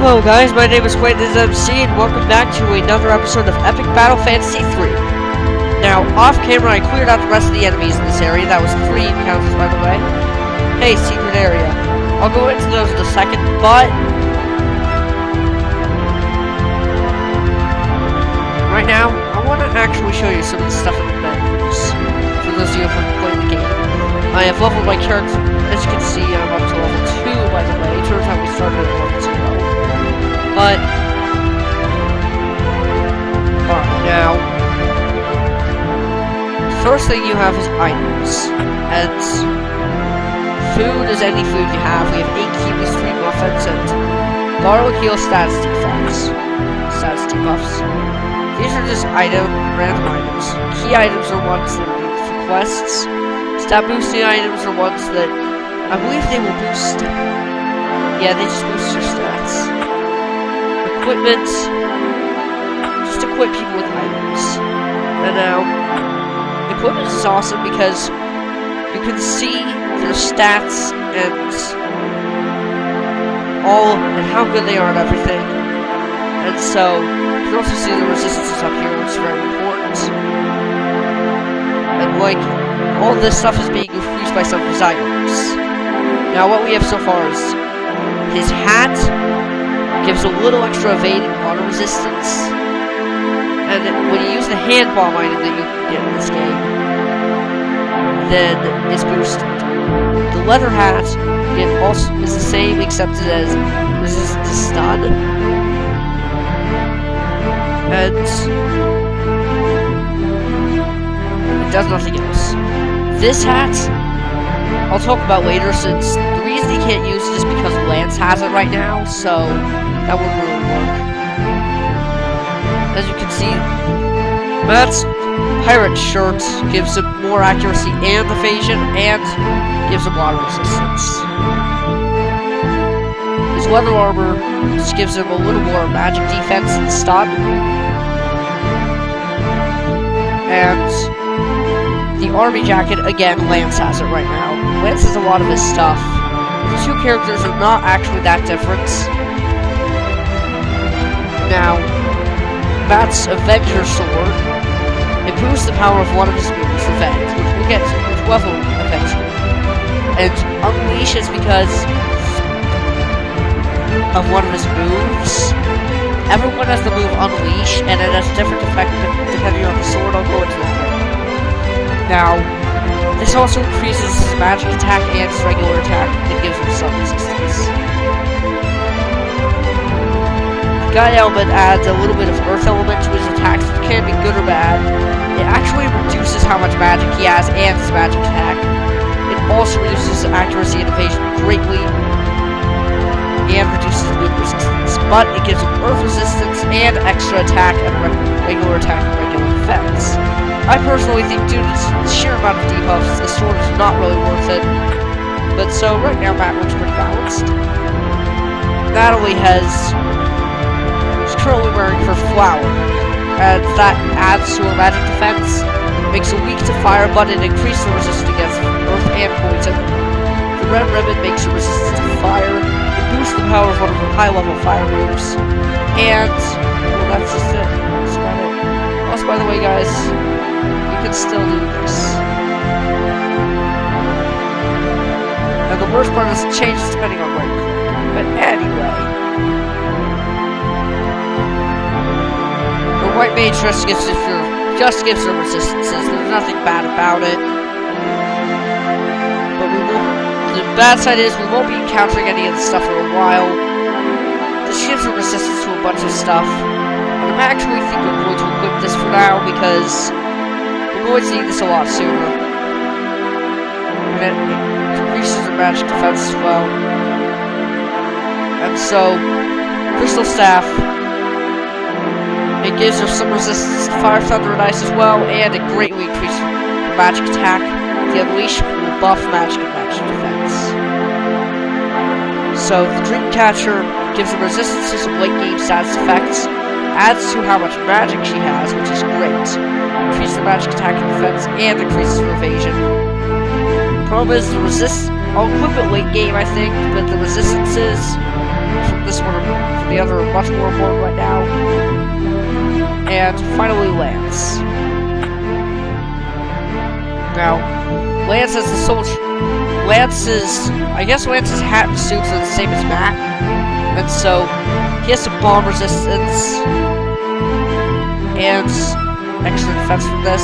Hello guys, my name is Quentin MC and welcome back to another episode of Epic Battle Fantasy 3. Now, off camera I cleared out the rest of the enemies in this area. That was 3 encounters, by the way. Hey, secret area. I'll go into those in a second, but right now, I want to actually show you some of the stuff in the menus. For those of you who haven't played the game. I have leveled my character. As you can see, I'm up to level 2, by the way. It turns out we started at level 0. But, alright, now, the first thing you have is items, and food is any food you have. We have 8 kiwis, 3 muffins, and garlic heal status debuffs. These are just random items. Key items are ones that are needed for quests. Stat boosting items are ones that, I believe they will boost, yeah, they just boost your stats. Equipment, just equip people with items. And now, equipment is awesome because you can see their stats and how good they are at everything. And so, you can also see the resistances up here, which is very important. And like, all this stuff is being increased by some of his items. Now what we have so far is his hat. Gives a little extra evade and water resistance. And when you use the hand bomb item that you can get in this game, then it's boosted. The leather hat also is the same except it has resistance to stun. And it does nothing else. This hat, I'll talk about later, since the reason he can't use it is because Lance has it right now, so that wouldn't really work. As you can see, Matt's pirate shirt gives him more accuracy and evasion, and gives him water resistance. His leather armor just gives him a little more magic defense and stun. And the army jacket, again, Lance has it right now. Lance has a lot of his stuff. The two characters are not actually that different. Now, Matt's Avenger Sword, it boosts the power of one of his moves, Revenge, which we'll get to level eventually. And Unleash is because of one of his moves. Everyone has the move Unleash, and it has a different effect depending on the sword. I'll go into that later. Now, this also increases his magic attack and his regular attack, and gives him some resistance. Guy Element adds a little bit of Earth Element to his attacks, which can be good or bad. It actually reduces how much magic he has and his magic attack. It also reduces accuracy and evasion greatly, and reduces wind resistance. But it gives him Earth resistance and extra attack and regular attack and regular defense. I personally think, due to the sheer amount of debuffs, the sword is not really worth it. But so, right now, Matt looks pretty balanced. Natalie is currently wearing her flower, and that adds to her magic defense, makes her weak to fire, but it increases her resistance against earth and poison. The red ribbon makes her resistant to fire, it boosts the power of one of her high-level fire moves, and, well, that's just it. That's about it. Also, by the way, guys, you can still do this. And the worst part is it changes depending on where you click. But anyway, the white mage just gives her resistances. There's nothing bad about it. But the bad side is we won't be encountering any of this stuff for a while. This gives her resistance to a bunch of stuff. And I'm actually thinking I'm going to equip this for now because we're going to need this a lot sooner. And it increases her magic defense as well. And so, Crystal Staff, it gives her some resistance to Fire, Thunder, and Ice as well, and it greatly increases her magic attack. The Unleash will buff magic and magic defense. So, the Dreamcatcher gives her resistance to some late game status effects, adds to how much magic she has, which is great. Increases her magic attack and defense, and increases her evasion. Problem is, I'll equip it late game, I think, but the resistances from this one, for the other, much more important right now. And finally, Lance. Now, Lance is the soldier. I guess Lance's hat and suits are the same as Matt. And so, he has some bomb resistance. And extra defense from this.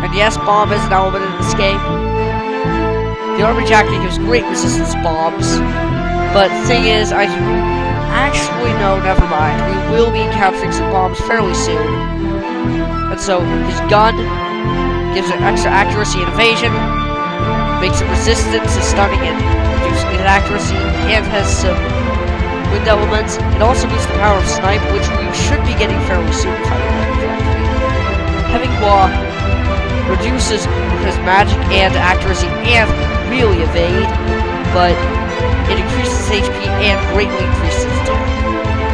And yes, bomb is an element in this game. The armor jacket gives great resistance to bombs. But the thing is, actually, no, never mind. We will be encountering some bombs fairly soon. And so, his gun gives it extra accuracy and evasion, makes it resistant to stunning and reducing his accuracy, and has some wind elements. It also boosts the power of snipe, which we should be getting fairly soon, if I remember correctly. Heavy Claw reduces his magic and accuracy and really evade, but it increases HP and greatly increases attack.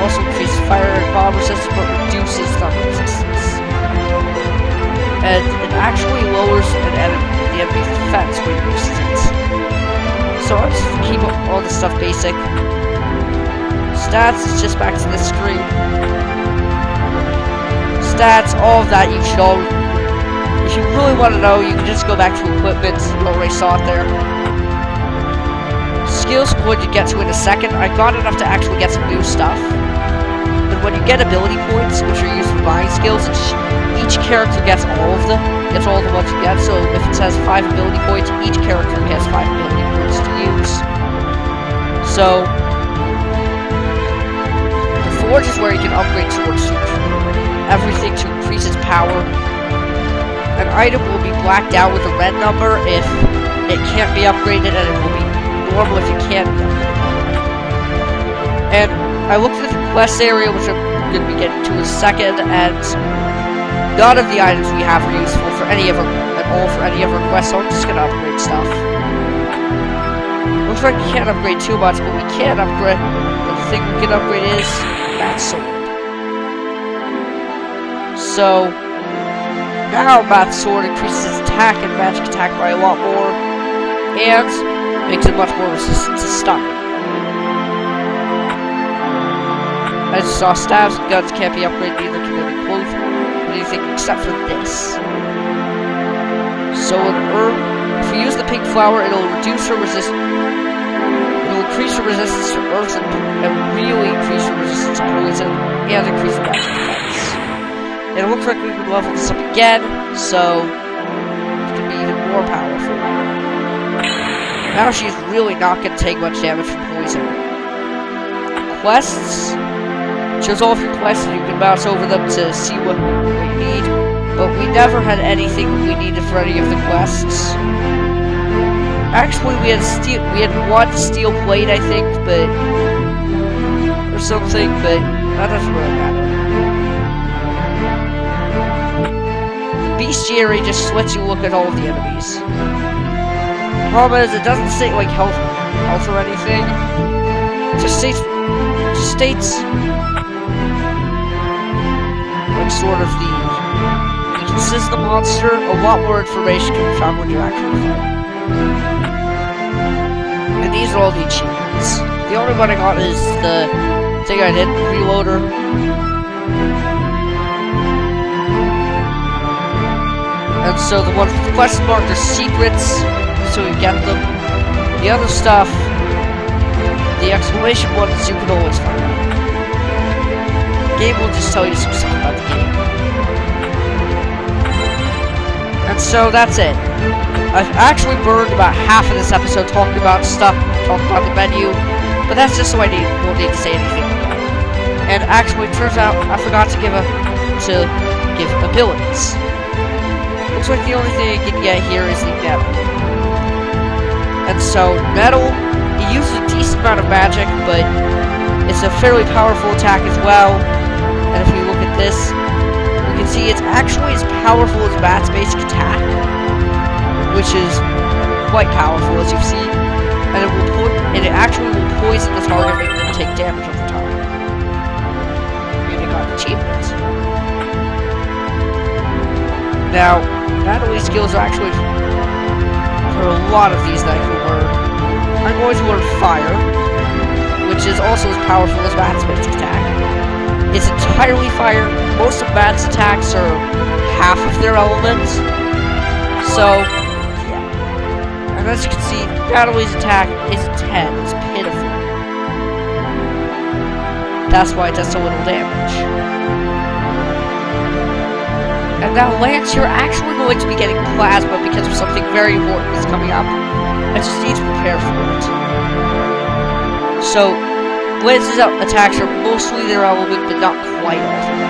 Also increases fire and bomb resistance, but reduces thunder resistance. And it actually lowers the enemy's defense when it uses it. So I'm just gonna keep all this stuff basic. Stats is just back to this screen. Stats, all of that you should all. If you really want to know, you can just go back to equipment. You already saw it there. Skills I'm going to get to in a second. I got enough to actually get some new stuff. And when you get ability points, which are used for buying skills, each character gets all of them. Gets all the ones you get. So if it says 5 ability points, each character has 5 ability points to use. So the Forge is where you can upgrade swords to everything to increase its power. An item will be blacked out with a red number if it can't be upgraded, and it will be normal if it can't be upgraded. And I looked at the quest area, which I'm going to be getting to in a second, and none of the items we have are useful for any of our, at all for any of our quests, so I'm just going to upgrade stuff. Looks like we can't upgrade too much, but we can upgrade. The thing we can upgrade is that sword. So now Matt's sword increases its attack and magic attack by a lot more, and makes it much more resistant to stunning. As you saw, stabs and guns can't be upgraded, neither can they be clothed with anything except for this. So if we use the pink flower, it'll reduce her resistance. It'll increase her resistance to earth and really increase her resistance to poison and increase her magic defense. And it looks like we can level this up again, so it can be even more powerful. Now she's really not going to take much damage from poison. Quests. Shows all of your quests, and you can bounce over them to see what you need. But we never had anything we needed for any of the quests. Actually, we had one steel plate, I think, or something, but that doesn't really matter. Bestiary just lets you look at all of the enemies. The problem is, it doesn't say like health or anything. It just states like sort of the weaknesses of the monster. A lot more information can be found when you're actually fighting. And these are all the achievements. The only one I got is the thing I did, Reloader. And so the ones with the question mark are secrets, so you get them. The other stuff, the exclamation ones, you can always find out. The game will just tell you some stuff about the game. And so that's it. I've actually burned about half of this episode talking about stuff, talking about the menu, but that's just so I won't need to say anything. And actually, it turns out I forgot to give abilities. Looks like the only thing you can get here is the metal. And so, metal, it uses a decent amount of magic, but it's a fairly powerful attack as well. And if we look at this, we can see it's actually as powerful as Matt's basic attack, which is quite powerful, as you've seen. And it actually will poison the target, making them take damage over time. And it got an achievement. Now, battle skills are actually for a lot of these that I can learn. I'm going to learn fire, which is also as powerful as Matt's basic attack. It's entirely fire. Most of Matt's attacks are half of their elements. So, yeah. And as you can see, Natalie's attack is 10. It's pitiful. That's why it does so little damage. And now, Lance, you're actually going to be getting plasma because of something very important that's coming up. I just need to prepare for it. So, Lance's attacks are mostly their element, but not quite all of them.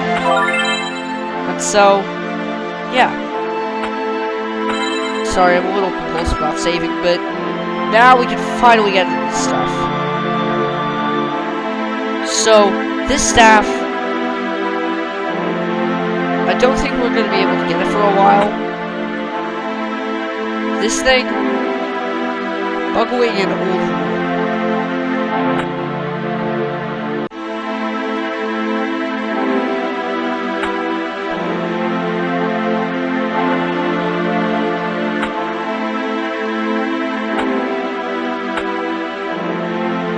And so, yeah. Sorry, I'm a little compulsive about saving, but now we can finally get into this stuff. So, this staff, I don't think we're going to be able to get it for a while. This thing, bugging an old rule.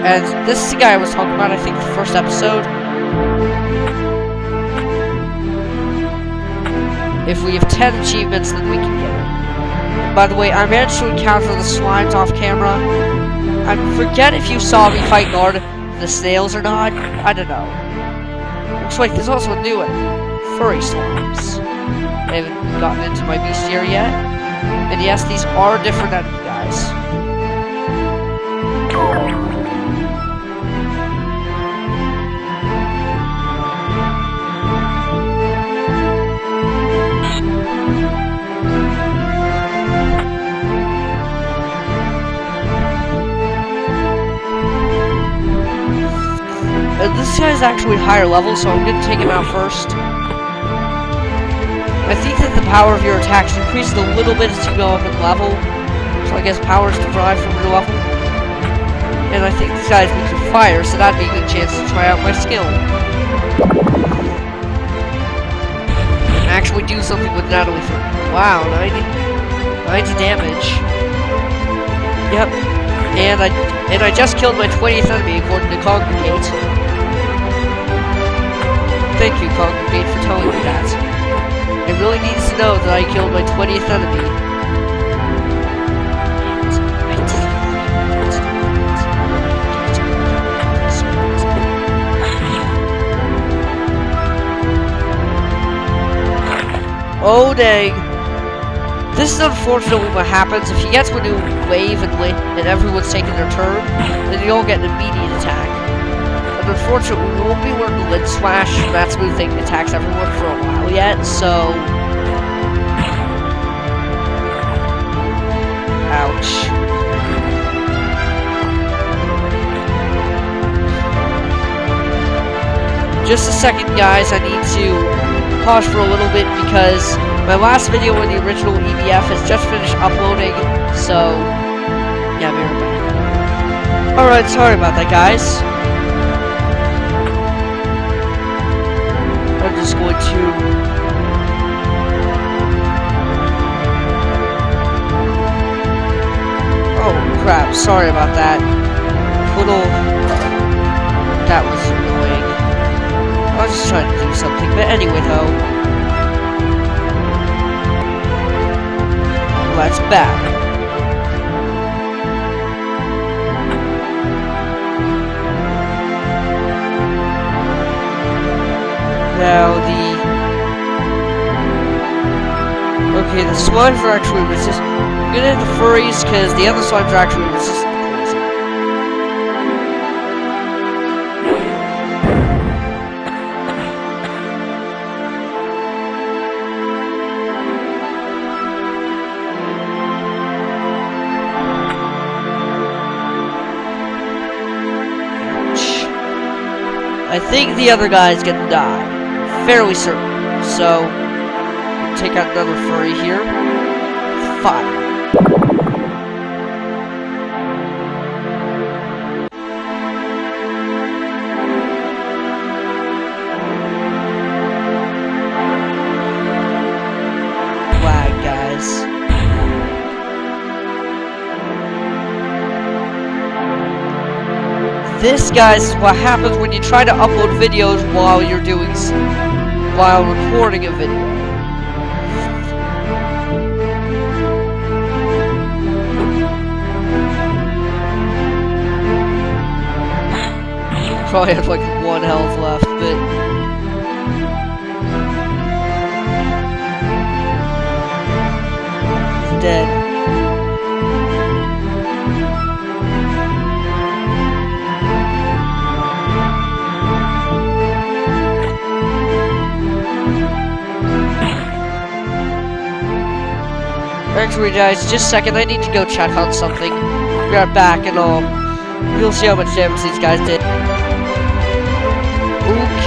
And this is the guy I was talking about, I think, the first episode. If we have 10 achievements, then we can get it. By the way, I managed to encounter the slimes off camera. I forget if you saw me fight guard the snails or not. I don't know. Looks like there's also a new one. Furry slimes. I haven't gotten into my bestiary yet. And yes, these are different enemy guys. This guy's actually higher level, so I'm going to take him out first. I think that the power of your attacks increases a little bit as you go up in level. So I guess power is derived from your level. And I think this guy's weak to fire, so that'd be a good chance to try out my skill. And actually do something with Natalie for... Wow, 90 damage. Yep. And I just killed my 20th enemy according to Congregate. Thank you, Congregate, for telling me that. It really needs to know that I killed my 20th enemy. Oh dang. This is unfortunately what happens. If you get to a new wave and everyone's taking their turn, then you all get an immediate attack. And unfortunately, we won't be learning Lid Slash. That smooth thing attacks everyone for a while yet, so... Ouch. Just a second, guys. I need to pause for a little bit because my last video in the original EBF has just finished uploading, so yeah, I'll be right back. Alright, sorry about that, guys. I'm just going to... Oh, crap, sorry about that. That was annoying. I was just trying to do something, but anyway, though. That's bad. Now okay, the slimes are actually resistant. I'm gonna hit the furries because the other slimes are actually resistant to poison. I think the other guy's gonna die. Fairly certain. So, take out another furry here. Fire. Lag, guys. This, guys, is what happens when you try to upload videos while you're while recording a video. Probably have like 1 health left, but he's dead. Actually, guys, just a second, I need to go check on something. Be right back and you'll see how much damage these guys did.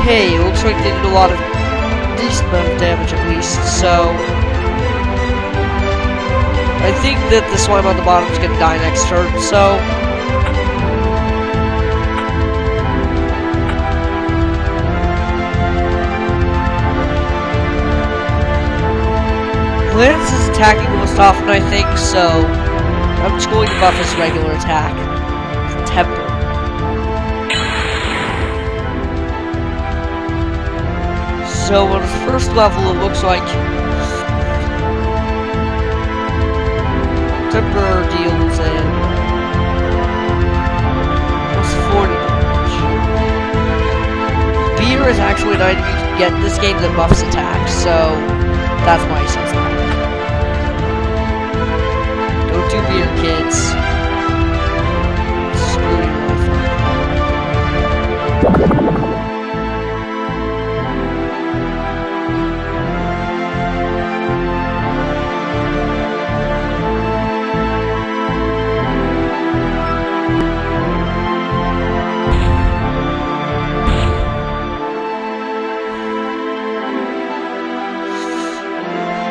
Okay, it looks like they did a decent amount of damage at least, so I think that the slime on the bottom is gonna die next turn, so Lance is attacking most often, I think, so I'm just going to buff his regular attack. Temper. So on his first level, it looks like Temper deals in plus 40 damage. Beer is actually an item you can get in this game that buffs attacks, so that's why he says that. Don't do beer, kids. Screw your life up.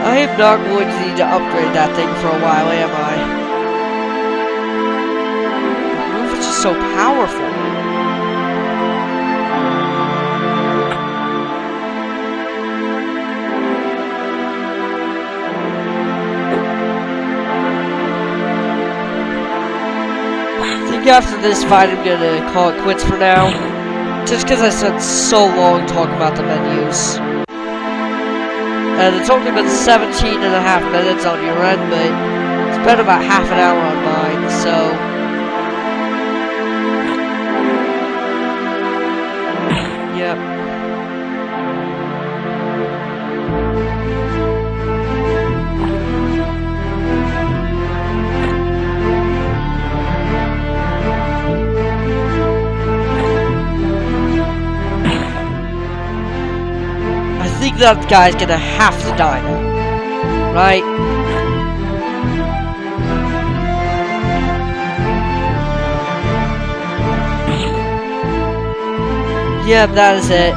I am not going to need to upgrade that thing for a while, am I? The move is just so powerful. I think after this fight I'm gonna call it quits for now. Just because I spent so long talking about the menus. And it's only been 17 and a half minutes on your end, but it's been about half an hour on mine, so yep. I think that guy's gonna have to die now, right? Yeah, that is it.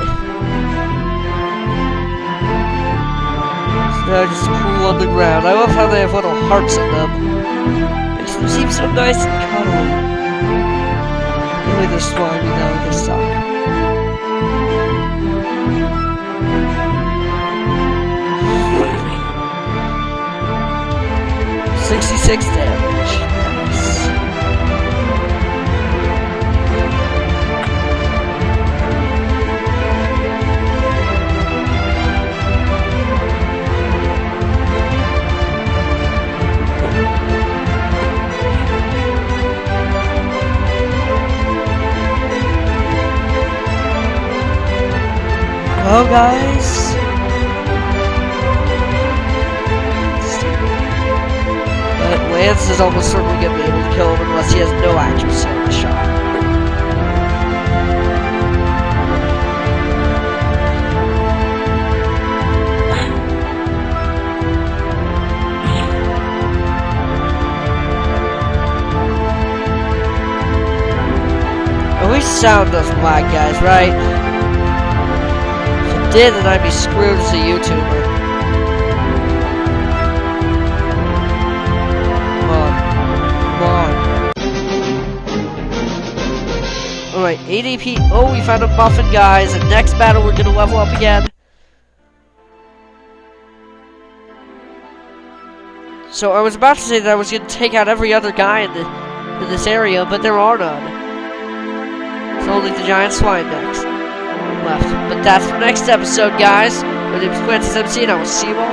So now just cool on the ground. I love how they have little hearts in them. Makes them seem so nice and cuddly. Really, they're slimy though, they suck. 66 damage. Nice. Well, guys. Lance is almost certainly going to be able to kill him unless he has no accuracy on the shot. At least sound doesn't lag, guys, right? If it did, then I'd be screwed as a YouTuber. Alright, ADP. Oh, we found a buffing, guys. And next battle, we're gonna level up again. So I was about to say that I was gonna take out every other guy in this area, but there are none. So only the giant swine next left. But that's for next episode, guys. My name is Quintus MC, and I will see you all.